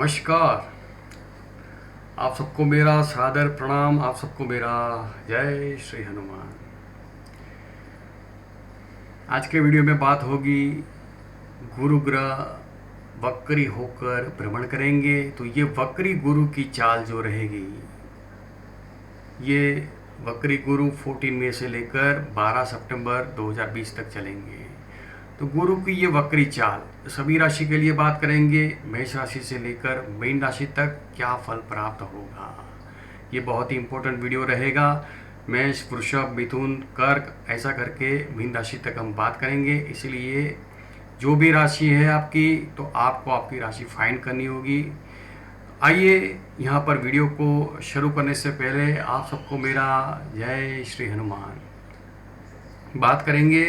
नमस्कार। आप सबको मेरा सादर प्रणाम, आप सबको मेरा जय श्री हनुमान। आज के वीडियो में बात होगी गुरु ग्रह वक्री होकर भ्रमण करेंगे, तो ये वक्री गुरु की चाल जो रहेगी, ये वक्री गुरु 14 मई से लेकर 12 सितंबर 2020 तक चलेंगे। तो गुरु की ये वक्री चाल सभी राशि के लिए बात करेंगे। मेष राशि से लेकर मीन राशि तक क्या फल प्राप्त होगा, ये बहुत ही इम्पोर्टेंट वीडियो रहेगा। मेष, वृषभ, मिथुन, कर्क ऐसा करके मीन राशि तक हम बात करेंगे। इसलिए जो भी राशि है आपकी, तो आपको आपकी राशि फाइंड करनी होगी। आइए यहाँ पर वीडियो को शुरू करने से पहले आप सबको मेरा जय श्री हनुमान। बात करेंगे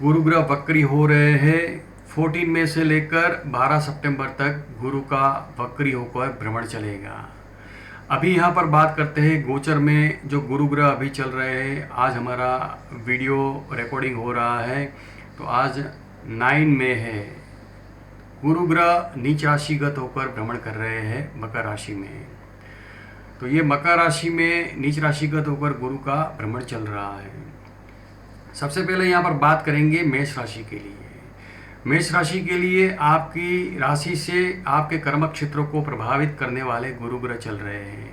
गुरु ग्रह वक्री हो रहे हैं 14 मई से लेकर 12 सितंबर तक गुरु का वक्री होकर भ्रमण चलेगा। अभी यहाँ पर बात करते हैं गोचर में जो गुरु ग्रह अभी चल रहे हैं। आज हमारा वीडियो रिकॉर्डिंग हो रहा है, तो आज 9 मई है। गुरु ग्रह नीच राशिगत होकर भ्रमण कर रहे हैं मकर राशि में। तो ये मकर राशि में नीच राशिगत होकर गुरु का भ्रमण चल रहा है। सबसे पहले यहाँ पर बात करेंगे मेष राशि के लिए। मेष राशि के लिए आपकी राशि से आपके कर्म क्षेत्रों को प्रभावित करने वाले गुरु ग्रह चल रहे हैं।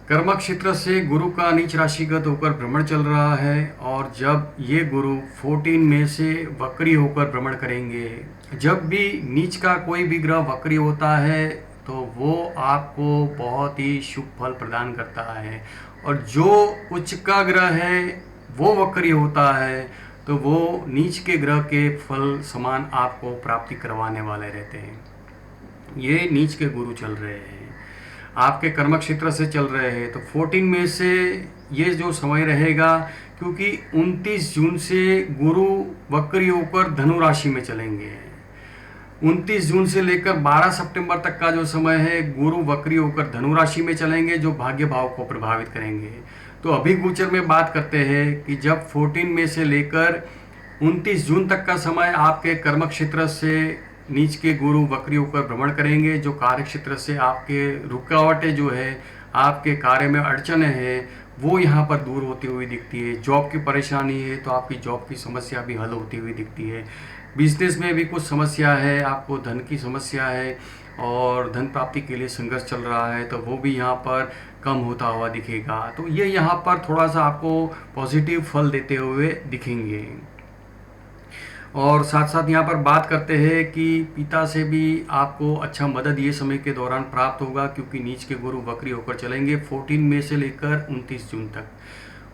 कर्म क्षेत्र से गुरु का नीच राशिगत होकर भ्रमण चल रहा है, और जब ये गुरु 14 मई से वक्री होकर भ्रमण करेंगे, जब भी नीच का कोई भी ग्रह वक्री होता है तो वो आपको बहुत ही शुभ फल प्रदान करता है, और जो उच्च का ग्रह है वो वक्री होता है तो वो नीच के ग्रह के फल समान आपको प्राप्ति करवाने वाले रहते हैं। ये नीच के गुरु चल रहे हैं, आपके कर्म क्षेत्र से चल रहे हैं। तो 14 मई से ये जो समय रहेगा, क्योंकि 29 जून से गुरु वक्री होकर धनु राशि में चलेंगे। 29 जून से लेकर 12 सितंबर तक का जो समय है, गुरु वक्री होकर धनु राशि में चलेंगे, जो भाग्य भाव को प्रभावित करेंगे। तो अभी गोचर में बात करते हैं कि जब 14 मई से लेकर 29 जून तक का समय आपके कर्म क्षेत्र से नीच के गुरु वक्री होकर भ्रमण करेंगे, जो कार्य क्षेत्र से आपके रुकावटें जो है, आपके कार्य में अड़चने हैं, वो यहाँ पर दूर होती हुई दिखती है। जॉब की परेशानी है तो आपकी जॉब की समस्या भी हल होती हुई दिखती है। बिजनेस में भी कुछ समस्या है, आपको धन की समस्या है और धन प्राप्ति के लिए संघर्ष चल रहा है, तो वो भी यहाँ पर कम होता हुआ दिखेगा। तो ये यहाँ पर थोड़ा सा आपको पॉजिटिव फल देते हुए दिखेंगे। और साथ साथ यहाँ पर बात करते हैं कि पिता से भी आपको अच्छा मदद ये समय के दौरान प्राप्त होगा, क्योंकि नीच के गुरु वक्री होकर चलेंगे 14 मई से लेकर 29 जून तक।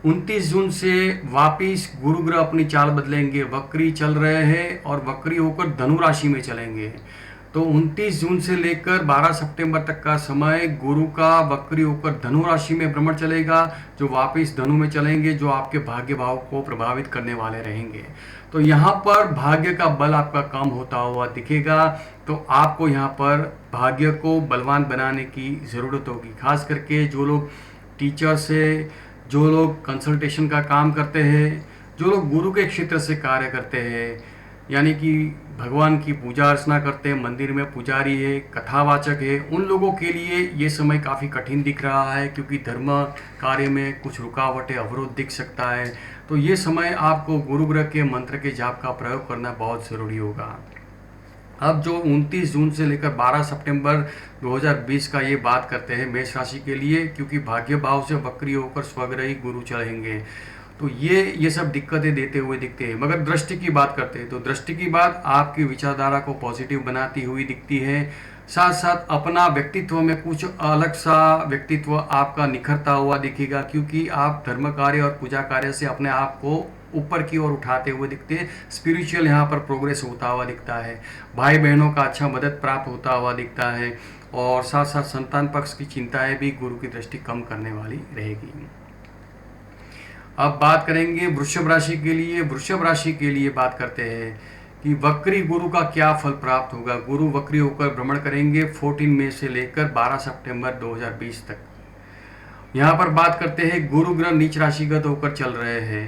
29 जून से वापिस गुरु ग्रह अपनी चाल बदलेंगे, वक्री चल रहे हैं और वक्री होकर धनु राशि में चलेंगे। तो 29 जून से लेकर 12 सितंबर तक का समय गुरु का वक्री होकर धनु राशि में भ्रमण चलेगा, जो वापिस धनु में चलेंगे, जो आपके भाग्य भाव को प्रभावित करने वाले रहेंगे। तो यहाँ पर भाग्य का बल आपका कम होता हुआ दिखेगा, तो आपको यहाँ पर भाग्य को बलवान बनाने की ज़रूरत होगी। खास करके जो लोग टीचर से, जो लोग कंसल्टेशन का काम करते हैं, जो लोग गुरु के क्षेत्र से कार्य करते हैं, यानी कि भगवान की पूजा अर्चना करते हैं, मंदिर में पुजारी है, कथावाचक है, उन लोगों के लिए ये समय काफ़ी कठिन दिख रहा है, क्योंकि धर्म कार्य में कुछ रुकावटें, अवरोध दिख सकता है। तो ये समय आपको गुरु ग्रह के मंत्र के जाप का प्रयोग करना बहुत ज़रूरी होगा। अब जो 29 जून से लेकर 12 सितंबर 2020 का ये बात करते हैं मेष राशि के लिए, क्योंकि भाग्य भाव से वक्री होकर स्वग्रही गुरु चलेंगे, तो ये सब दिक्कतें देते हुए दिखते हैं। मगर दृष्टि की बात करते हैं, तो दृष्टि की बात आपकी विचारधारा को पॉजिटिव बनाती हुई दिखती है। साथ साथ अपना व्यक्तित्व में कुछ अलग सा व्यक्तित्व आपका निखरता हुआ दिखेगा, क्योंकि आप धर्म कार्य और पूजा कार्य से अपने आप को ऊपर की ओर उठाते हुए दिखते हैं। स्पिरिचुअल यहाँ पर प्रोग्रेस होता हुआ दिखता है। भाई बहनों का अच्छा मदद प्राप्त होता हुआ दिखता है, और साथ साथ संतान पक्ष की चिंताएं भी गुरु की दृष्टि कम करने वाली रहेगी। अब बात करेंगे वृषभ राशि के लिए। वृषभ राशि के लिए बात करते हैं कि वक्री गुरु का क्या फल प्राप्त होगा। गुरु वक्री होकर भ्रमण करेंगे 14 मई से लेकर 12 सितंबर 2020 तक। यहाँ पर बात करते हैं गुरु ग्रह नीच राशिगत होकर चल रहे हैं।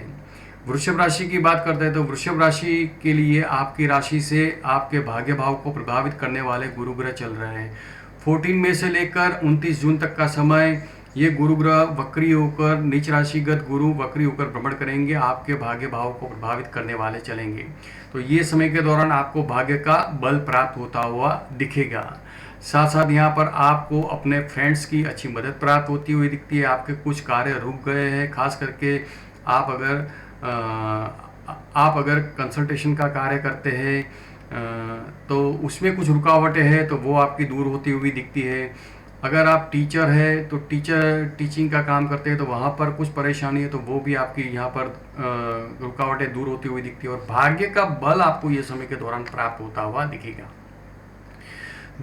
वृषभ राशि की बात करते हैं तो वृषभ राशि के लिए आपकी राशि से आपके भाग्य भाव को प्रभावित करने वाले गुरु ग्रह चल रहे हैं। 14 मई से लेकर 29 जून तक का समय ये गुरु ग्रह वक्री होकर नीच राशिगत गुरु वक्री होकर भ्रमण करेंगे, आपके भाग्य भाव को प्रभावित करने वाले चलेंगे। तो ये समय के दौरान आपको भाग्य का बल प्राप्त होता हुआ दिखेगा। साथ साथ यहाँ पर आपको अपने फ्रेंड्स की अच्छी मदद प्राप्त होती हुई दिखती है। आपके कुछ कार्य रुक गए हैं, खास करके आप अगर कंसल्टेशन का कार्य करते हैं तो उसमें कुछ रुकावटें हैं तो वो आपकी दूर होती हुई दिखती है। अगर आप टीचर है तो टीचिंग का काम करते हैं तो वहाँ पर कुछ परेशानी है तो वो भी आपकी यहाँ पर रुकावटें दूर होती हुई दिखती है। और भाग्य का बल आपको ये समय के दौरान प्राप्त होता हुआ दिखेगा।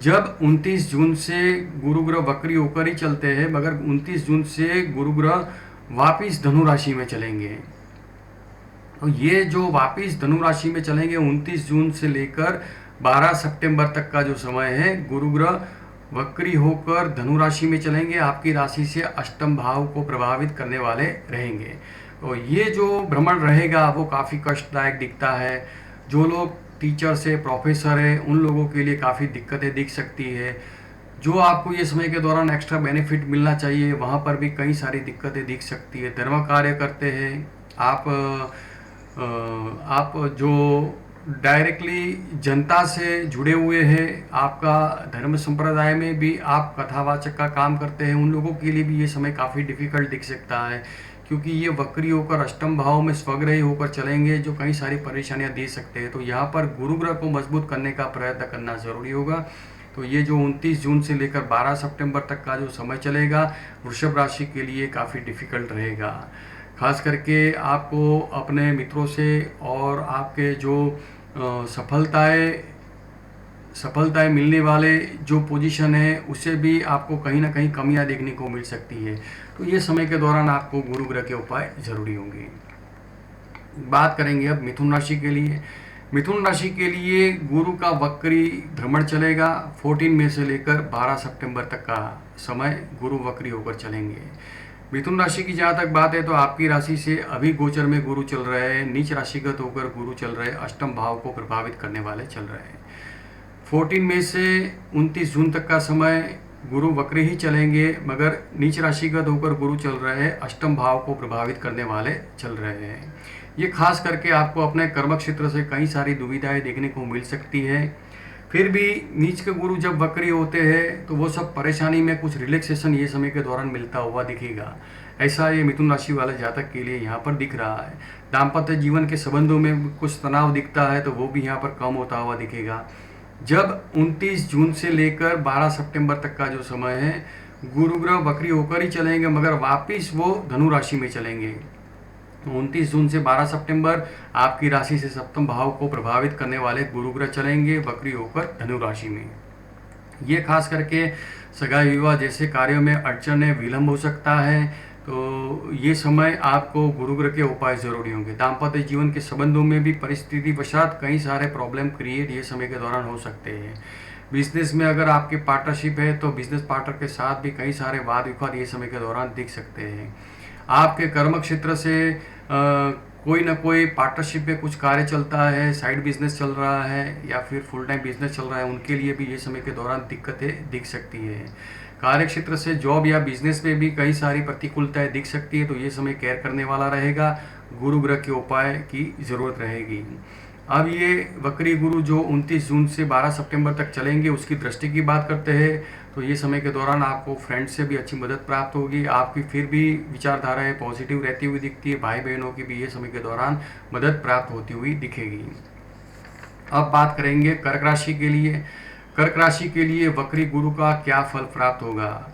जब 29 जून से गुरु ग्रह वक्री होकर ही चलते हैं, मगर 29 जून से गुरु ग्रह वापिस धनु राशि में चलेंगे। तो ये जो वापिस धनु राशि में चलेंगे 29 जून से लेकर 12 सितंबर तक का जो समय है, गुरु ग्रह वक्री होकर धनु राशि में चलेंगे, आपकी राशि से अष्टम भाव को प्रभावित करने वाले रहेंगे। तो ये जो भ्रमण रहेगा वो काफ़ी कष्टदायक दिखता है। जो लोग टीचर से प्रोफेसर है उन लोगों के लिए काफ़ी दिक्कतें दिख सकती है। जो आपको ये समय के दौरान एक्स्ट्रा बेनिफिट मिलना चाहिए वहाँ पर भी कई सारी दिक्कतें दिख सकती है। धर्म कार्य करते हैं आप जो डायरेक्टली जनता से जुड़े हुए हैं, आपका धर्म संप्रदाय में भी आप कथावाचक का काम करते हैं, उन लोगों के लिए भी ये समय काफ़ी डिफिकल्ट दिख सकता है, क्योंकि ये वक्री होकर अष्टम भाव में स्वग्रही होकर चलेंगे जो कई सारी परेशानियां दे सकते हैं। तो यहाँ पर गुरु ग्रह को मजबूत करने का प्रयत्न करना ज़रूरी होगा। तो ये जो 29 जून से लेकर 12 सितंबर तक का जो समय चलेगा वृषभ राशि के लिए काफ़ी डिफिकल्ट रहेगा। खास करके आपको अपने मित्रों से और आपके जो सफलताएं मिलने वाले जो पोजीशन है उससे भी आपको कहीं ना कहीं कमियां देखने को मिल सकती है। तो ये समय के दौरान आपको गुरु ग्रह के उपाय जरूरी होंगे। बात करेंगे अब मिथुन राशि के लिए। मिथुन राशि के लिए गुरु का वक्री भ्रमण चलेगा। 14 मई से लेकर 12 सितंबर तक का समय गुरु वक्री होकर चलेंगे। मिथुन राशि की जहाँ तक बात है तो आपकी राशि से अभी गोचर में गुरु चल रहे हैं, नीच राशिगत होकर गुरु चल रहे हैं, अष्टम भाव को प्रभावित करने वाले चल रहे हैं। 14 मई से 29 जून तक का समय गुरु वक्र ही चलेंगे, मगर नीच राशिगत होकर गुरु चल रहे हैं, अष्टम भाव को प्रभावित करने वाले चल रहे हैं। ये खास करके आपको अपने कर्म क्षेत्र से कई सारी दुविधाएं देखने को मिल सकती है। फिर भी नीच के गुरु जब वक्री होते हैं तो वो सब परेशानी में कुछ रिलैक्सेशन ये समय के दौरान मिलता हुआ दिखेगा। ऐसा ये मिथुन राशि वाले जातक के लिए यहाँ पर दिख रहा है। दाम्पत्य जीवन के संबंधों में कुछ तनाव दिखता है तो वो भी यहाँ पर कम होता हुआ दिखेगा। जब 29 जून से लेकर 12 सितंबर तक का जो समय है गुरु ग्रह वक्री होकर ही चलेंगे, मगर वापिस वो धनु राशि में चलेंगे। 29 जून से 12 सितंबर आपकी राशि से सप्तम भाव को प्रभावित करने वाले गुरु ग्रह चलेंगे वक्री होकर धनु राशि में। ये खास करके सगाई विवाह जैसे कार्यों में अड़चने विलंब हो सकता है। तो ये समय आपको गुरु ग्रह के उपाय जरूरी होंगे। दाम्पत्य जीवन के संबंधों में भी परिस्थिति वशात कई सारे प्रॉब्लम क्रिएट ये समय के दौरान हो सकते हैं। बिजनेस में अगर आपके पार्टनरशिप है तो बिजनेस पार्टनर के साथ भी कई सारे वाद विवाद ये समय के दौरान दिख सकते हैं। आपके कर्म क्षेत्र से कोई ना कोई पार्टनरशिप में कुछ कार्य चलता है, साइड बिजनेस चल रहा है या फिर फुल टाइम बिजनेस चल रहा है, उनके लिए भी ये समय के दौरान दिक्कतें दिख सकती है। कार्य क्षेत्र से जॉब या बिजनेस में भी कई सारी प्रतिकूलताएं दिख सकती है। तो ये समय केयर करने वाला रहेगा, गुरु ग्रह के उपाय की जरूरत रहेगी। अब ये वक्री गुरु जो 29 जून से 12 सितंबर तक चलेंगे उसकी दृष्टि की बात करते हैं तो ये समय के दौरान आपको फ्रेंड से भी अच्छी मदद प्राप्त होगी। आपकी फिर भी विचारधाराएं पॉजिटिव रहती हुई दिखती है। भाई बहनों की भी ये समय के दौरान मदद प्राप्त होती हुई दिखेगी। अब बात करेंगे कर्क राशि के लिए। कर्क राशि के लिए वक्री गुरु का क्या फल प्राप्त होगा।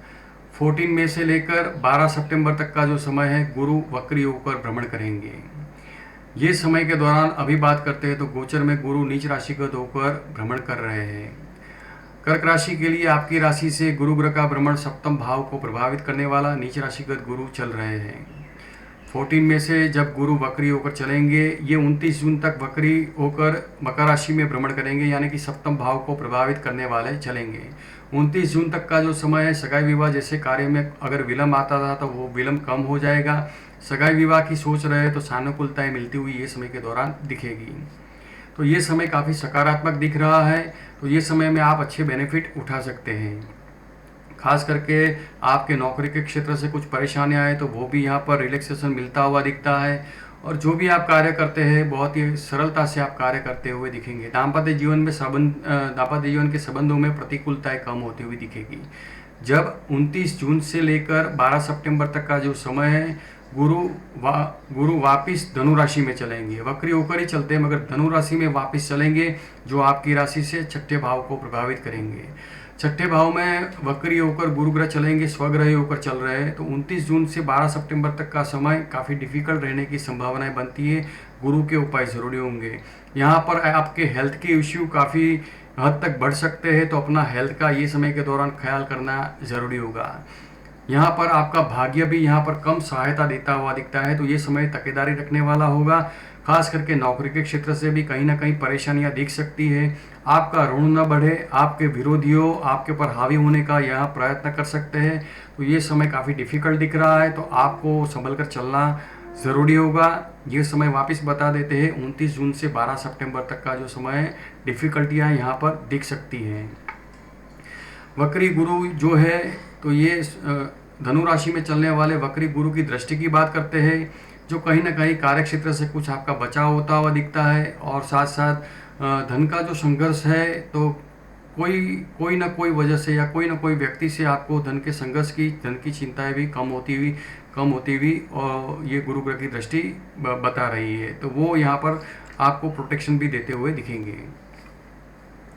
14 मई से लेकर 12 सितंबर तक का जो समय है गुरु वक्री होकर भ्रमण करेंगे। ये समय के दौरान अभी बात करते हैं तो गोचर में गुरु नीच राशिगत होकर भ्रमण कर रहे हैं। कर्क राशि के लिए आपकी राशि से गुरु ग्रह का भ्रमण सप्तम भाव को प्रभावित करने वाला नीच राशिगत गुरु चल रहे हैं। 14 में से जब गुरु वक्री होकर चलेंगे, ये 29 जून तक वक्री होकर मकर राशि में भ्रमण करेंगे, यानी कि सप्तम भाव को प्रभावित करने वाले चलेंगे। 29 जून तक का जो समय है सगाई विवाह जैसे कार्य में अगर विलंब आता था तो वो विलंब कम हो जाएगा। सगाई विवाह की सोच रहे हैं तो सानुकूलताएं मिलती हुई ये समय के दौरान दिखेगी। तो ये समय काफ़ी सकारात्मक दिख रहा है। तो ये समय में आप अच्छे बेनिफिट उठा सकते हैं। खास करके आपके नौकरी के क्षेत्र से कुछ परेशानियां आए तो वो भी यहाँ पर रिलैक्सेशन मिलता हुआ दिखता है। और जो भी आप कार्य करते हैं बहुत ही सरलता से आप कार्य करते हुए दिखेंगे। दाम्पत्य जीवन के संबंधों में प्रतिकूलताएं कम होती हुई दिखेगी। जब 29 जून से लेकर 12 सितंबर तक का जो समय है, गुरु वापिस धनु राशि में चलेंगे। वक्री होकर ही चलते हैं मगर धनु राशि में वापिस चलेंगे, जो आपकी राशि से छठे भाव को प्रभावित करेंगे। छठे भाव में वक्री होकर गुरु ग्रह चलेंगे, स्वग्रही होकर चल रहे हैं। तो 29 जून से 12 सितंबर तक का समय काफ़ी डिफिकल्ट रहने की संभावनाएं बनती है। गुरु के उपाय ज़रूरी होंगे। यहाँ पर आपके हेल्थ के इश्यू काफ़ी हद तक बढ़ सकते हैं, तो अपना हेल्थ का ये समय के दौरान ख्याल करना ज़रूरी होगा। यहाँ पर आपका भाग्य भी यहाँ पर कम सहायता देता हुआ दिखता है, तो ये समय तकेदारी रखने वाला होगा। खास करके नौकरी के क्षेत्र से भी कहीं ना कहीं परेशानियाँ दिख सकती है। आपका ऋण न बढ़े, आपके विरोधियों आपके ऊपर हावी होने का यहाँ प्रयत्न कर सकते हैं। तो ये समय काफ़ी डिफिकल्ट दिख रहा है, तो आपको संभल कर चलना ज़रूरी होगा। ये समय वापस बता देते हैं, 29 जून से 12 सितंबर तक का जो समय है, डिफ़िकल्टियाँ यहाँ पर दिख सकती हैं। वक्री गुरु जो है, तो ये धनु राशि में चलने वाले वक्री गुरु की दृष्टि की बात करते हैं, जो कहीं ना कहीं कार्य क्षेत्र से कुछ आपका बचाव होता हुआ दिखता है। और साथ साथ धन का जो संघर्ष है, तो कोई ना कोई वजह से या कोई ना कोई व्यक्ति से आपको धन के संघर्ष की, धन की चिंताएं भी कम होती हुई और ये गुरु ग्रह की दृष्टि बता रही है। तो वो यहाँ पर आपको प्रोटेक्शन भी देते हुए दिखेंगे।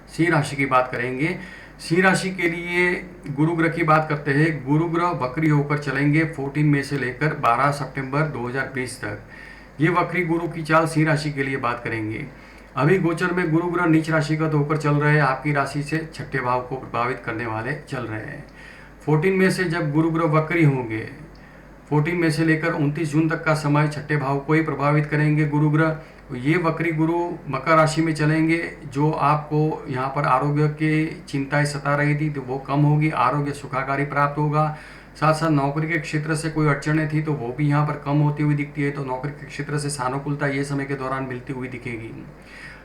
सिंह राशि की बात करेंगे। सिंह राशि के लिए गुरु ग्रह की बात करते हैं। गुरु ग्रह वक्री होकर चलेंगे 14 मई से लेकर 12 सितंबर 2020 तक। ये वक्री गुरु की चाल सिंह राशि के लिए बात करेंगे। अभी गोचर में गुरु ग्रह नीच राशिगत होकर चल रहे हैं, आपकी राशि से छठे भाव को प्रभावित करने वाले चल रहे हैं। 14 मई से जब गुरु ग्रह वक्री होंगे, 14 मई से लेकर 29 जून तक का समय छठे भाव को ही प्रभावित करेंगे गुरु ग्रह। तो ये वक्री गुरु मकर राशि में चलेंगे, जो आपको यहाँ पर आरोग्य की चिंताएं सता रही थी तो वो कम होगी, आरोग्य सुखाकारी प्राप्त होगा। साथ साथ नौकरी के क्षेत्र से कोई अड़चनें थी तो वो भी यहाँ पर कम होती हुई दिखती है। तो नौकरी के क्षेत्र से सानुकूलता ये समय के दौरान मिलती हुई दिखेगी।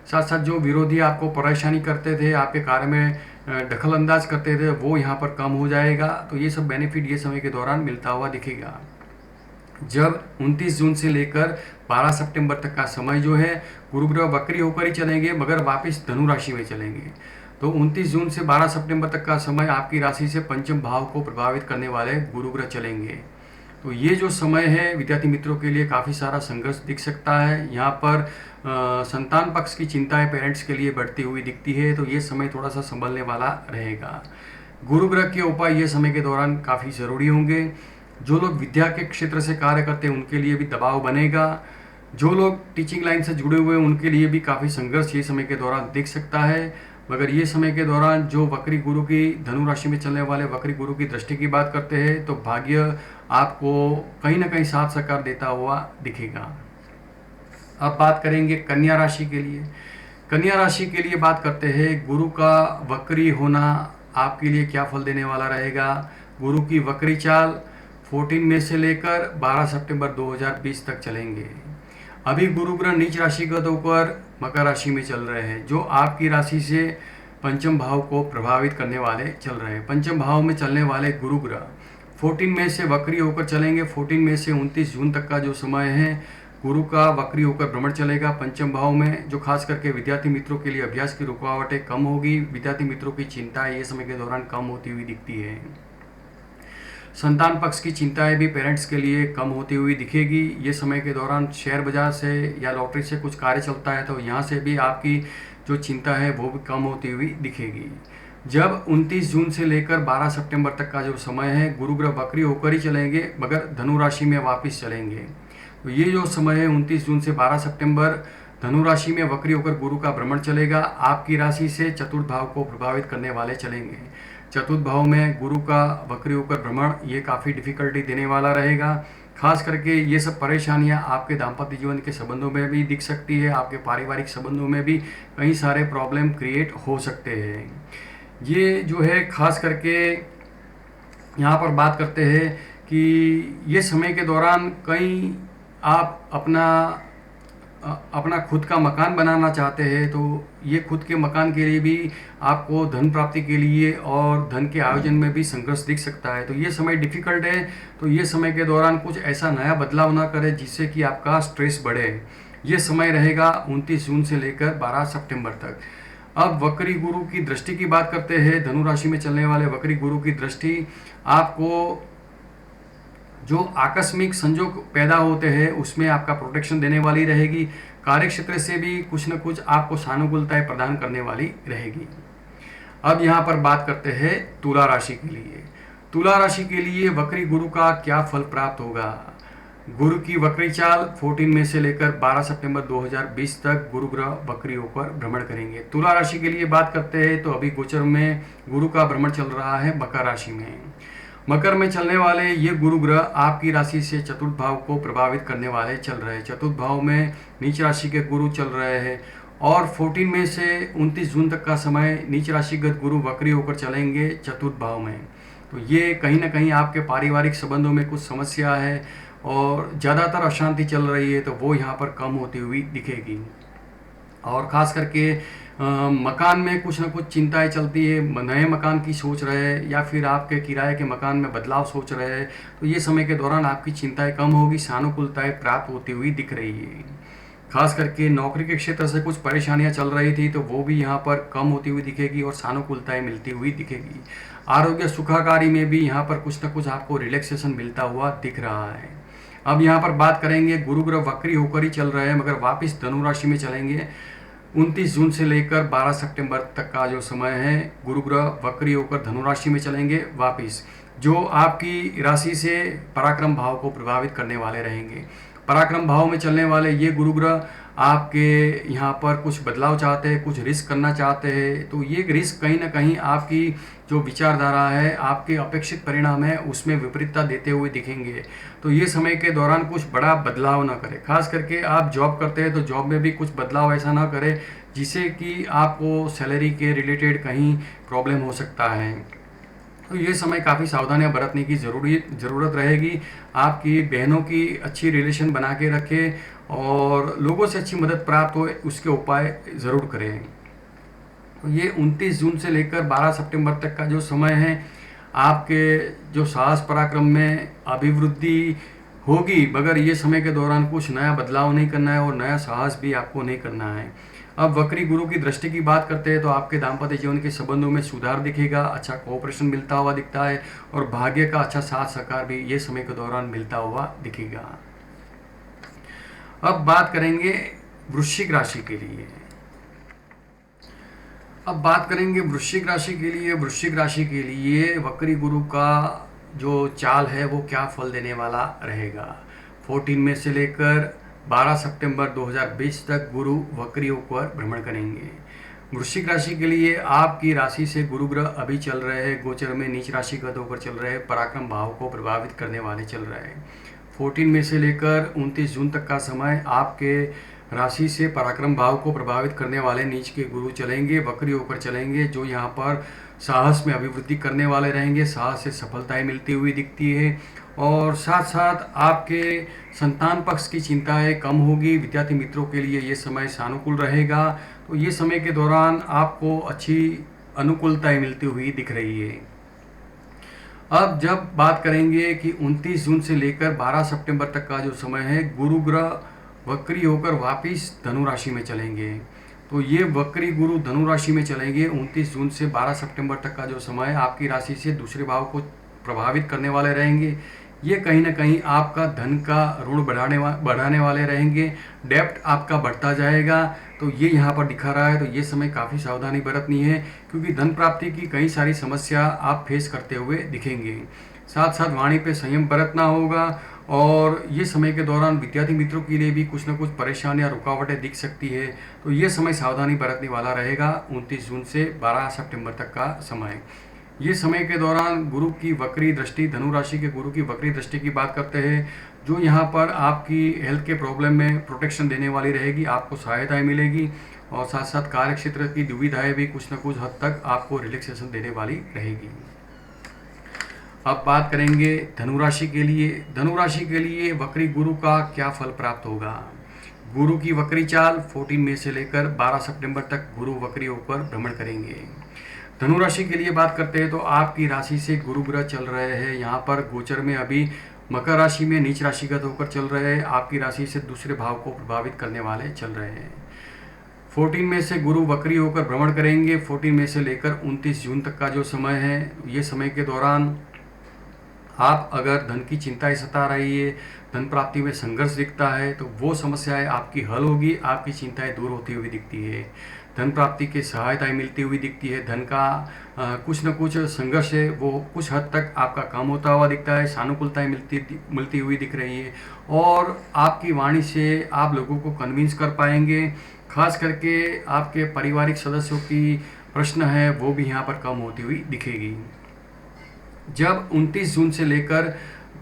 साथ साथ जो विरोधी आपको परेशानी करते थे, आपके कार्य में दखल अंदाज करते थे, वो यहाँ पर कम हो जाएगा। तो ये सब बेनिफिट ये समय के दौरान मिलता हुआ दिखेगा। जब 29 जून से लेकर 12 सितंबर तक का समय जो है, गुरु ग्रह वक्री होकर ही चलेंगे मगर वापस धनु राशि में चलेंगे। तो 29 जून से 12 सितंबर तक का समय आपकी राशि से पंचम भाव को प्रभावित करने वाले गुरु ग्रह चलेंगे। तो ये जो समय है विद्यार्थी मित्रों के लिए काफ़ी सारा संघर्ष दिख सकता है। यहाँ पर संतान पक्ष की चिंताएं पेरेंट्स के लिए बढ़ती हुई दिखती है, तो ये समय थोड़ा सा संभलने वाला रहेगा। गुरु ग्रह के उपाय ये समय के दौरान काफ़ी ज़रूरी होंगे। जो लोग विद्या के क्षेत्र से कार्य करते हैं उनके लिए भी दबाव बनेगा। जो लोग टीचिंग लाइन से जुड़े हुए हैं उनके लिए भी काफ़ी संघर्ष ये समय के दौरान दिख सकता है। मगर ये समय के दौरान जो वक्री गुरु की धनु राशि में चलने वाले वक्री गुरु की दृष्टि की बात करते हैं, तो भाग्य आपको कहीं ना कहीं साथ सहकार देता हुआ दिखेगा। अब बात करेंगे कन्या राशि के लिए। कन्या राशि के लिए बात करते हैं, गुरु का वक्री होना आपके लिए क्या फल देने वाला रहेगा। गुरु की वक्री चाल 14 मई से लेकर 12 सितंबर 2020 तक चलेंगे। अभी गुरु ग्रह नीच राशिगत होकर मकर राशि में चल रहे हैं, जो आपकी राशि से पंचम भाव को प्रभावित करने वाले चल रहे हैं। पंचम भाव में चलने वाले गुरु ग्रह 14 मई से वक्री होकर चलेंगे। 14 मई से 29 जून तक का जो समय है, गुरु का वक्री होकर भ्रमण चलेगा पंचम भाव में, जो खास करके विद्यार्थी मित्रों के लिए अभ्यास की रुकावटें कम होगी। विद्यार्थी मित्रों की चिंताएं ये समय के दौरान कम होती हुई दिखती है। संतान पक्ष की चिंताएं भी पेरेंट्स के लिए कम होती हुई दिखेगी। ये समय के दौरान शेयर बाजार से या लॉटरी से कुछ कार्य चलता है तो यहाँ से भी आपकी जो चिंता है वो भी कम होती हुई दिखेगी। जब 29 जून से लेकर 12 सितंबर तक का जो समय है, गुरु ग्रह वक्री होकर ही चलेंगे मगर धनु राशि में वापस चलेंगे। तो ये जो समय है 29 जून से 12 सितंबर धनु राशि में वक्री होकर गुरु का भ्रमण चलेगा। आपकी राशि से चतुर्थ भाव को प्रभावित करने वाले चलेंगे। चतुर्थ भाव में गुरु का वक्री होकर भ्रमण ये काफ़ी डिफिकल्टी देने वाला रहेगा। खास करके ये सब परेशानियां आपके दाम्पत्य जीवन के संबंधों में भी दिख सकती है। आपके पारिवारिक संबंधों में भी कई सारे प्रॉब्लम क्रिएट हो सकते हैं। ये जो है खास करके यहाँ पर बात करते हैं कि ये समय के दौरान कहीं आप अपना खुद का मकान बनाना चाहते हैं, तो ये खुद के मकान के लिए भी आपको धन प्राप्ति के लिए और धन के आयोजन में भी संघर्ष दिख सकता है। तो ये समय डिफ़िकल्ट है। तो ये समय के दौरान कुछ ऐसा नया बदलाव ना करें जिससे कि आपका स्ट्रेस बढ़े। ये समय रहेगा 29 जून से लेकर 12 सितंबर तक। अब वक्री गुरु की दृष्टि की बात करते हैं। धनु राशि में चलने वाले वक्री गुरु की दृष्टि आपको जो आकस्मिक संजोग पैदा होते हैं उसमें आपका प्रोटेक्शन देने वाली रहेगी। कार्य क्षेत्र से भी कुछ न कुछ आपको सानुकूलताएं प्रदान करने वाली रहेगी। अब यहाँ पर बात करते हैं तुला राशि के लिए। तुला राशि के लिए वक्री गुरु का क्या फल प्राप्त होगा। गुरु की वक्री चाल 14 में से लेकर 12 सितंबर 2020 तक गुरु ग्रह वक्री होकर भ्रमण करेंगे। तुला राशि के लिए बात करते हैं तो अभी गोचर में गुरु का भ्रमण चल रहा है मकर राशि में। मकर में चलने वाले ये गुरु ग्रह आपकी राशि से चतुर्थ भाव को प्रभावित करने वाले चल रहे हैं। चतुर्थ भाव में नीच राशि के गुरु चल रहे हैं और 14 में से 29 जून तक का समय नीच राशिगत गुरु वक्री होकर चलेंगे चतुर्थ भाव में। तो ये कहीं ना कहीं आपके पारिवारिक संबंधों में कुछ समस्या है और ज़्यादातर अशांति चल रही है, तो वो यहाँ पर कम होती हुई दिखेगी। और ख़ास करके मकान में कुछ ना कुछ चिंताएं चलती है। नए मकान की सोच रहे हैं या फिर आपके किराए के मकान में बदलाव सोच रहे हैं, तो ये समय के दौरान आपकी चिंताएं कम होगी, सानुकूलताएं प्राप्त होती हुई दिख रही है। खास करके नौकरी के क्षेत्र से कुछ परेशानियां चल रही थी, तो वो भी यहाँ पर कम होती हुई दिखेगी और सानुकूलताएं मिलती हुई दिखेगी। आरोग्य सुखाकारी में भी यहाँ पर कुछ न कुछ आपको रिलैक्सेशन मिलता हुआ दिख रहा है। अब यहाँ पर बात करेंगे, गुरु ग्रह वक्री होकर ही चल रहे हैं मगर वापस धनु राशि में चलेंगे। 29 जून से लेकर 12 सितंबर तक का जो समय है, गुरु ग्रह वक्री होकर धनु राशि में चलेंगे वापस, जो आपकी राशि से पराक्रम भाव को प्रभावित करने वाले रहेंगे। पराक्रम भाव में चलने वाले ये गुरु ग्रह आपके यहाँ पर कुछ बदलाव चाहते हैं, कुछ रिस्क करना चाहते हैं, तो ये रिस्क कहीं ना कहीं आपकी जो विचारधारा है, आपके अपेक्षित परिणाम है, उसमें विपरीतता देते हुए दिखेंगे। तो ये समय के दौरान कुछ बड़ा बदलाव ना करें। खास करके आप जॉब करते हैं तो जॉब में भी कुछ बदलाव ऐसा ना करें जिससे कि आपको सैलरी के रिलेटेड कहीं प्रॉब्लम हो सकता है। तो ये समय काफ़ी सावधानियां बरतने की ज़रूरत रहेगी। आपकी बहनों की अच्छी रिलेशन बना के रखें और लोगों से अच्छी मदद प्राप्त हो उसके उपाय ज़रूर करें। तो ये 29 जून से लेकर 12 सितंबर तक का जो समय है, आपके जो साहस पराक्रम में अभिवृद्धि होगी, मगर ये समय के दौरान कुछ नया बदलाव नहीं करना है और नया साहस भी आपको नहीं करना है। अब वक्री गुरु की दृष्टि की बात करते हैं तो आपके दाम्पत्य जीवन के संबंधों में सुधार दिखेगा, अच्छा कोऑपरेशन मिलता हुआ दिखता है और भाग्य का अच्छा साथ सहकार भी ये समय के दौरान मिलता हुआ दिखेगा। अब बात करेंगे वृश्चिक राशि के लिए। वृश्चिक राशि के लिए वक्री गुरु का जो चाल है वो क्या फल देने वाला रहेगा। 14 में से लेकर 12 सितंबर 2020 तक गुरु वक्री होकर भ्रमण करेंगे। वृश्चिक राशि के लिए आपकी राशि से गुरु ग्रह अभी चल रहे हैं गोचर में, नीच राशि का होकर चल रहे हैं, पराक्रम भाव को प्रभावित करने वाले चल रहे हैं। 14 में से लेकर 29 जून तक का समय आपके राशि से पराक्रम भाव को प्रभावित करने वाले नीच के गुरु चलेंगे, वक्री होकर चलेंगे, जो यहाँ पर साहस में अभिवृद्धि करने वाले रहेंगे। साहस से सफलताएं मिलती हुई दिखती है और साथ साथ आपके संतान पक्ष की चिंताएं कम होगी। विद्यार्थी मित्रों के लिए ये समय सानुकूल रहेगा। तो ये समय के दौरान आपको अच्छी अनुकूलताएं मिलती हुई दिख रही है। अब जब बात करेंगे कि 29 जून से लेकर 12 सितंबर तक का जो समय है, गुरु ग्रह वक्री होकर वापिस धनु राशि में चलेंगे। तो ये वक्री गुरु धनु राशि में चलेंगे। 29 जून से 12 सितंबर तक का जो समय आपकी राशि से दूसरे भाव को प्रभावित करने वाले रहेंगे। ये कहीं ना कहीं आपका धन का ऋण बढ़ाने वाले रहेंगे। डेप्ट आपका बढ़ता जाएगा, तो ये यहाँ पर दिखा रहा है। तो ये समय काफ़ी सावधानी बरतनी है क्योंकि धन प्राप्ति की कई सारी समस्या आप फेस करते हुए दिखेंगे। साथ साथ वाणी पे संयम बरतना होगा और ये समय के दौरान विद्यार्थी मित्रों के लिए भी कुछ न कुछ परेशानियां, रुकावटें दिख सकती है। तो ये समय सावधानी बरतने वाला रहेगा। 29 जून से 12 सितंबर तक का समय, ये समय के दौरान गुरु की वक्री दृष्टि, धनु राशि के गुरु की वक्री दृष्टि की बात करते हैं, जो यहाँ पर आपकी हेल्थ के प्रॉब्लम में प्रोटेक्शन देने वाली रहेगी। आपको सहायताएं मिलेगी और साथ साथ कार्य क्षेत्र की दुविधाएं भी कुछ न कुछ हद तक आपको रिलैक्सेशन देने वाली रहेगी। अब बात करेंगे धनु राशि के लिए। धनु राशि के लिए वक्री गुरु का क्या फल प्राप्त होगा। गुरु की वक्री चाल 14 मई से लेकर 12 सितंबर तक गुरु वक्री होकर भ्रमण करेंगे। धनु राशि के लिए बात करते हैं तो आपकी राशि से गुरु ग्रह चल रहे हैं, यहाँ पर गोचर में अभी मकर राशि में नीच राशिगत होकर चल रहे हैं, आपकी राशि से दूसरे भाव को प्रभावित करने वाले चल रहे हैं। 14 मई से गुरु वक्री होकर भ्रमण करेंगे। 14 मई से लेकर 29 जून तक का जो समय है, ये समय के दौरान आप अगर धन की चिंताएं सता रही है, धन प्राप्ति में संघर्ष दिखता है, तो वो समस्याएं आपकी हल होगी, आपकी चिंताएं दूर होती हुई दिखती है, धन प्राप्ति की सहायताएं मिलती हुई दिखती है, धन का कुछ न कुछ संघर्ष है वो कुछ हद तक आपका कम होता हुआ दिखता है, सानुकूलताएं मिलती हुई दिख रही है, और आपकी वाणी से आप लोगों को कन्विंस कर पाएंगे। खास करके आपके पारिवारिक सदस्यों की प्रश्न है वो भी यहाँ पर कम होती हुई दिखेगी। जब 29 जून से लेकर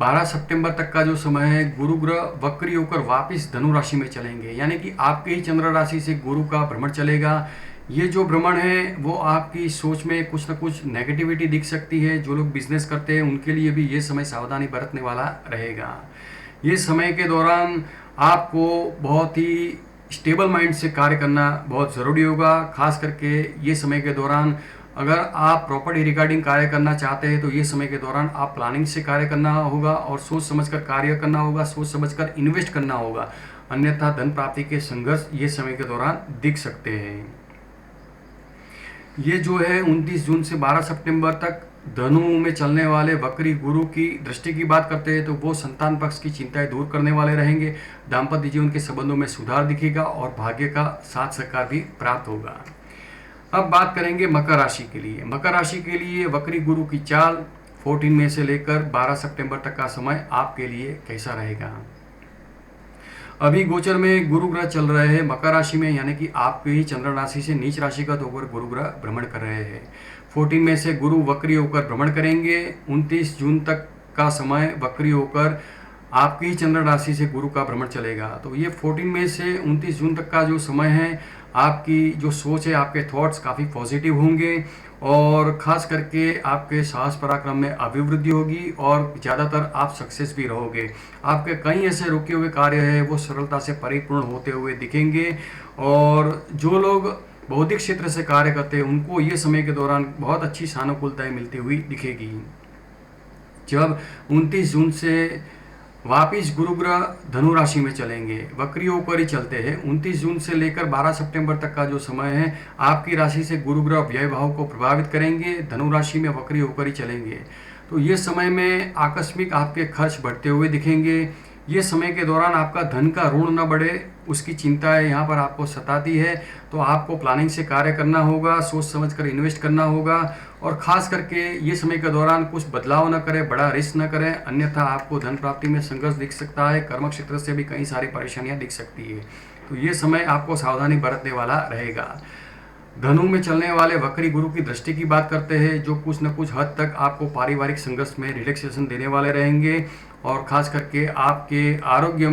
12 सितंबर तक का जो समय है, गुरु ग्रह वक्री होकर वापस धनु राशि में चलेंगे, यानी कि आपके ही चंद्र राशि से गुरु का भ्रमण चलेगा। ये जो भ्रमण है वो आपकी सोच में कुछ न कुछ नेगेटिविटी दिख सकती है। जो लोग बिजनेस करते हैं उनके लिए भी ये समय सावधानी बरतने वाला रहेगा। ये समय के दौरान आपको बहुत ही स्टेबल माइंड से कार्य करना बहुत ज़रूरी होगा। खास करके ये समय के दौरान अगर आप प्रॉपर्टी रिगार्डिंग कार्य करना चाहते हैं तो ये समय के दौरान आप प्लानिंग से कार्य करना होगा और सोच समझकर कार्य करना होगा, सोच समझकर इन्वेस्ट करना होगा, अन्यथा धन प्राप्ति के संघर्ष ये समय के दौरान दिख सकते हैं। ये जो है 29 जून से 12 सितंबर तक धनु में चलने वाले वक्री गुरु की दृष्टि की बात करते हैं तो वो संतान पक्ष की चिंताएं दूर करने वाले रहेंगे। दाम्पत्य जीवन के संबंधों में सुधार दिखेगा और भाग्य का साथ सहकार भी प्राप्त होगा। अब बात करेंगे मकर राशि के लिए। मकर राशि के लिए वक्री गुरु की चाल 14 मई से लेकर 12 सितंबर तक का समय आपके लिए कैसा रहेगा। अभी गोचर में गुरु ग्रह चल रहे हैं मकर राशि में, यानी कि आपके ही चंद्र राशि से नीच राशिगत होकर गुरु ग्रह भ्रमण कर रहे हैं। 14 मई से गुरु वक्री होकर भ्रमण करेंगे। 29 जून तक का समय वक्री होकर आपकी ही चंद्र राशि से गुरु का भ्रमण चलेगा। तो ये 14 मई से 29 जून तक का जो समय है, आपकी जो सोच है, आपके थॉट्स काफ़ी पॉजिटिव होंगे और ख़ास करके आपके साहस पराक्रम में अभिवृद्धि होगी और ज़्यादातर आप सक्सेस भी रहोगे। आपके कई ऐसे रुके हुए कार्य हैं वो सरलता से परिपूर्ण होते हुए दिखेंगे और जो लोग बौद्धिक क्षेत्र से कार्य करते हैं उनको ये समय के दौरान बहुत अच्छी सानुकूलताएं मिलती हुई दिखेगी। जब 29 जून से वापिस गुरु ग्रह धनु राशि में चलेंगे, वक्री होकर ही चलते हैं। 29 जून से लेकर 12 सितंबर तक का जो समय है, आपकी राशि से गुरु ग्रह व्यय भाव को प्रभावित करेंगे, धनु राशि में वक्री होकर ही चलेंगे। तो ये समय में आकस्मिक आपके खर्च बढ़ते हुए दिखेंगे। ये समय के दौरान आपका धन का ऋण न बढ़े उसकी चिंता है यहाँ पर आपको सताती है, तो आपको प्लानिंग से कार्य करना होगा, सोच समझकर इन्वेस्ट करना होगा और ख़ास करके ये समय के दौरान कुछ बदलाव न करें, बड़ा रिस्क न करें, अन्यथा आपको धन प्राप्ति में संघर्ष दिख सकता है। कर्म क्षेत्र से भी कई सारी परेशानियाँ दिख सकती है, तो ये समय आपको सावधानी बरतने वाला रहेगा। धनु में चलने वाले वक्री गुरु की दृष्टि की बात करते हैं जो कुछ न कुछ हद तक आपको पारिवारिक संघर्ष में रिलैक्सेशन देने वाले रहेंगे और ख़ास करके आपके आरोग्य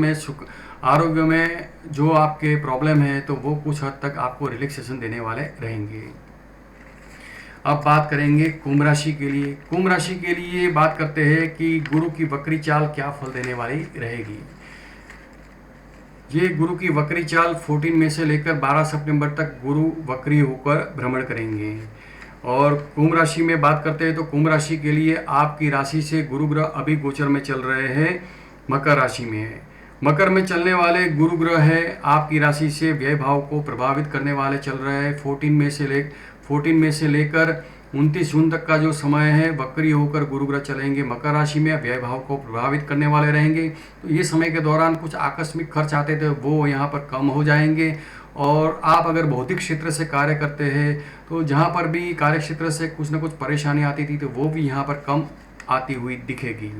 में जो आपके प्रॉब्लम है तो वो कुछ हद तक आपको रिलैक्सेशन देने वाले रहेंगे। अब बात करेंगे कुंभ राशि के लिए। कुंभ राशि के लिए बात करते हैं कि गुरु की वक्री चाल क्या फल देने वाली रहेगी। ये गुरु की वक्री चाल 14 मई से लेकर 12 सितंबर तक गुरु वक्री होकर भ्रमण करेंगे और कुंभ राशि में बात करते हैं तो कुंभ राशि के लिए आपकी राशि से गुरु ग्रह अभी गोचर में चल रहे हैं, मकर राशि में है। मकर में चलने वाले गुरु ग्रह है आपकी राशि से व्यय भाव को प्रभावित करने वाले चल रहे हैं। 14 मई से लेकर 29 जून तक का जो समय है, वक्री होकर गुरु ग्रह चलेंगे मकर राशि में, व्यय भाव को प्रभावित करने वाले रहेंगे। तो ये समय के दौरान कुछ आकस्मिक खर्च आते थे वो यहाँ पर कम हो जाएंगे और आप अगर भौतिक क्षेत्र से कार्य करते हैं तो जहाँ पर भी कार्य क्षेत्र से कुछ न कुछ परेशानी आती थी तो वो भी यहाँ पर कम आती हुई दिखेगी।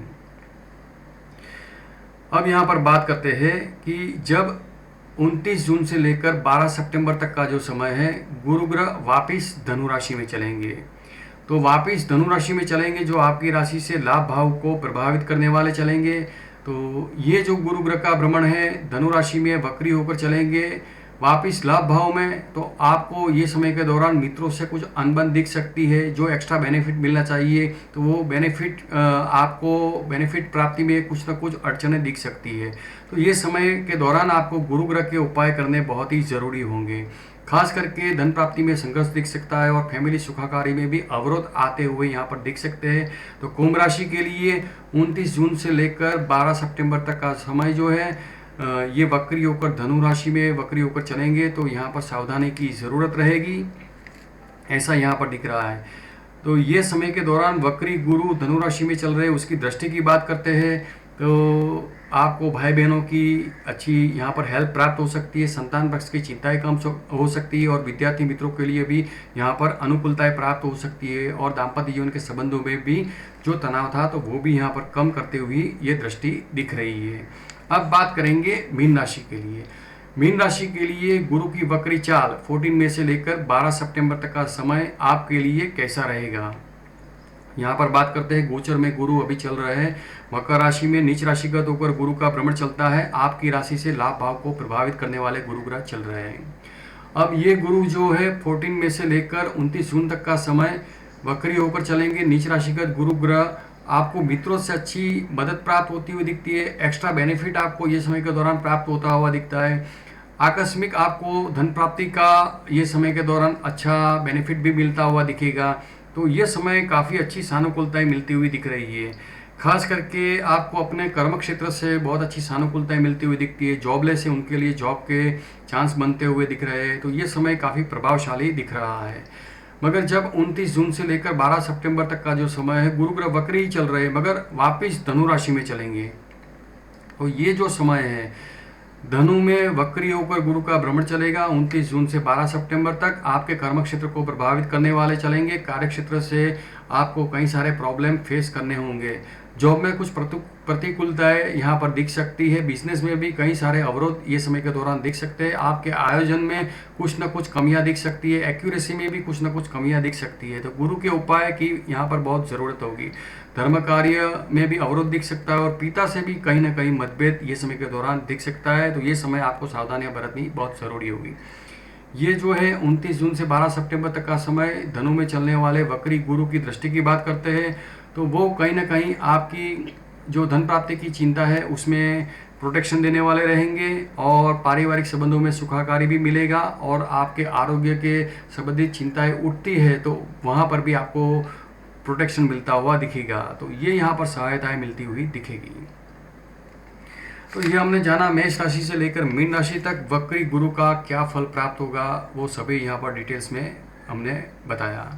अब यहाँ पर बात करते हैं कि जब 29 जून से लेकर 12 सितंबर तक का जो समय है, गुरु ग्रह वापिस धनु राशि में चलेंगे। तो वापिस धनु राशि में चलेंगे जो आपकी राशि से लाभ भाव को प्रभावित करने वाले चलेंगे। तो ये जो गुरु ग्रह का भ्रमण है धनु राशि में वक्री होकर चलेंगे वापिस लाभ भाव में तो आपको ये समय के दौरान मित्रों से कुछ अनबन दिख सकती है, जो एक्स्ट्रा बेनिफिट मिलना चाहिए तो वो बेनिफिट आपको बेनिफिट प्राप्ति में कुछ ना कुछ अड़चनें दिख सकती है। तो ये समय के दौरान आपको गुरु ग्रह के उपाय करने बहुत ही ज़रूरी होंगे। खास करके धन प्राप्ति में संघर्ष दिख सकता है और फैमिली सुखाकारी में भी अवरोध आते हुए यहाँ पर दिख सकते हैं। तो कुंभ राशि के लिए 29 जून से लेकर 12 सितंबर तक का समय जो है ये वक्री होकर धनु राशि में वक्री होकर चलेंगे, तो यहाँ पर सावधानी की ज़रूरत रहेगी, ऐसा यहाँ पर दिख रहा है। तो ये समय के दौरान वक्री गुरु धनु राशि में चल रहे, उसकी दृष्टि की बात करते हैं तो आपको भाई बहनों की अच्छी यहाँ पर हेल्प प्राप्त हो सकती है, संतान पक्ष की चिंताएं कम हो सकती है और विद्यार्थी मित्रों के लिए भी यहाँ पर अनुकूलताएं प्राप्त हो सकती है और दाम्पत्य जीवन के संबंधों में भी जो तनाव था तो वो भी यहाँ पर कम करते हुए ये दृष्टि दिख रही है। अब बात करेंगे मीन राशि के लिए। मीन राशि के लिए गुरु की वक्री चाल 14 मई से लेकर 12 सितंबर तक का समय आपके लिए कैसा रहेगा। यहाँ पर बात करते हैं गोचर में गुरु अभी चल रहे हैं मकर राशि में, नीच राशिगत होकर गुरु का भ्रमण चलता है। आपकी राशि से लाभ भाव को प्रभावित करने वाले गुरु ग्रह चल रहे हैं। अब ये गुरु जो है 14 मई से लेकर 29 जून तक का समय वक्री होकर चलेंगे। नीच राशिगत गुरु ग्रह आपको मित्रों से अच्छी मदद प्राप्त होती हुई दिखती है, एक्स्ट्रा बेनिफिट आपको ये समय के दौरान प्राप्त होता हुआ दिखता है। आकस्मिक आपको धन प्राप्ति का ये समय के दौरान अच्छा बेनिफिट भी मिलता हुआ दिखेगा। तो ये समय काफ़ी अच्छी सानुकूलताएं मिलती हुई दिख रही है। खास करके आपको अपने कर्म क्षेत्र से बहुत अच्छी सानुकूलताएं मिलती हुई दिखती है। जॉबलेस है उनके लिए जॉब के चांस बनते हुए दिख रहे हैं। तो ये समय काफ़ी प्रभावशाली दिख रहा है। मगर जब 29 जून से लेकर 12 सितंबर तक का जो समय है गुरु ग्रह वक्री ही चल रहे हैं, मगर वापस धनु राशि में चलेंगे। तो ये जो समय है धनु में वक्री होकर गुरु का भ्रमण चलेगा 29 जून से 12 सितंबर तक। आपके कर्म क्षेत्र को प्रभावित करने वाले चलेंगे। कार्य क्षेत्र से आपको कई सारे प्रॉब्लम फेस करने होंगे। जॉब में कुछ प्रतिकूलताएं यहाँ पर दिख सकती है। बिजनेस में भी कई सारे अवरोध ये समय के दौरान दिख सकते हैं। आपके आयोजन में कुछ न कुछ कमियां दिख सकती है। एक्यूरेसी में भी कुछ न कुछ कमियां दिख सकती है। तो गुरु के उपाय की यहाँ पर बहुत ज़रूरत होगी। धर्म कार्य में भी अवरोध दिख सकता है और पिता से भी कहीं ना कहीं मतभेद ये समय के दौरान दिख सकता है। तो ये समय आपको सावधानियां बरतनी बहुत ज़रूरी होगी। ये जो है 29 जून से 12 सितंबर तक का समय धनु में चलने वाले वक्री गुरु की दृष्टि की बात करते हैं तो वो कहीं ना कहीं आपकी जो धन प्राप्ति की चिंता है उसमें प्रोटेक्शन देने वाले रहेंगे और पारिवारिक संबंधों में सुखाकारी भी मिलेगा। और आपके आरोग्य के संबंधित चिंताएं उठती है तो वहाँ पर भी आपको प्रोटेक्शन मिलता हुआ दिखेगा। तो ये यहाँ पर सहायताएं मिलती हुई दिखेगी। तो ये हमने जाना मेष राशि से लेकर मीन राशि तक वक्री गुरु का क्या फल प्राप्त होगा, वो सभी यहाँ पर डिटेल्स में हमने बताया।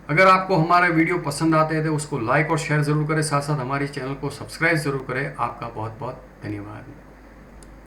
अगर आपको हमारे वीडियो पसंद आते हैं तो उसको लाइक और शेयर ज़रूर करें, साथ साथ हमारे चैनल को सब्सक्राइब ज़रूर करें। आपका बहुत बहुत धन्यवाद।